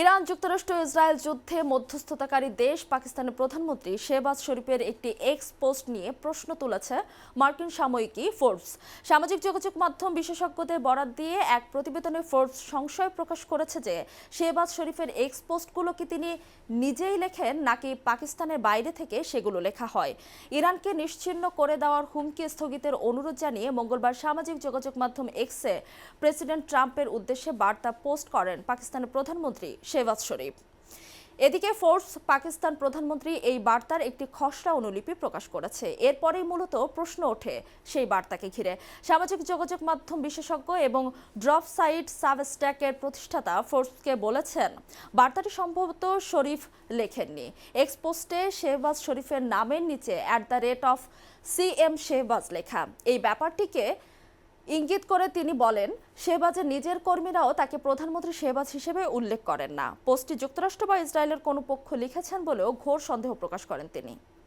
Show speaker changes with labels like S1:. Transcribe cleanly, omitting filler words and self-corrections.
S1: Iran যুক্তরাষ্ট্র Israel যুদ্ধে মধ্যস্থতাকারী দেশ পাকিস্তানের প্রধানমন্ত্রী শেহবাজ শরীফের একটি এক্স পোস্ট নিয়ে প্রশ্ন তুলেছে মার্কিন সাময়িকী ফোর্বস। সামাজিক যোগাযোগ মাধ্যম বিশেষজ্ঞদের বরাত দিয়ে এক প্রতিবেদনে ফোর্বস সংশয় প্রকাশ করেছে যে শেহবাজ শরীফের এক্স পোস্টগুলো কি তিনি নিজেই লেখেন নাকি পাকিস্তানের বাইরে থেকে সেগুলো লেখা হয়। ইরানকে নিশ্চিহ্ন করে দেওয়ার হুমকি স্থগিতের অনুরোধ জানিয়ে মঙ্গলবার সামাজিক যোগাযোগ মাধ্যম এক্সে প্রেসিডেন্ট ট্রাম্পের উদ্দেশ্যে বার্তা পোস্ট করেন পাকিস্তানের প্রধানমন্ত্রী শেহবাজ শরীফ। এদিকে ফোর্বস পাকিস্তান প্রধানমন্ত্রী এই বার্তার একটি খসড়া অনুলিপি প্রকাশ করেছে। এরপরেই মূলত প্রশ্ন ওঠে সেই বার্তাকে ঘিরে। সামাজিক যোগাযোগ মাধ্যম বিশেষজ্ঞ এবং ড্রপ সাইট সাবস্ট্যাকের প্রতিষ্ঠাতা ফোর্বসকে বলেছেন বার্তাটি সম্ভবত শরীফ লেখেননি। এক্স পোস্টে শেহবাজ শরীফের নামের নিচে @CM শেহবাজ লেখা। এই ব্যাপারটিকে ইঙ্গিত করে তিনি বলেন শেহবাজের নিজের কর্মীরাও তাকে প্রধানমন্ত্রী শেহবাজ হিসেবে উল্লেখ করেন না। পোস্টটি যুক্তরাষ্ট্র বা ইসরায়েলের কোনো পক্ষ লিখেছেন বলেও ঘোর সন্দেহ প্রকাশ করেন তিনি।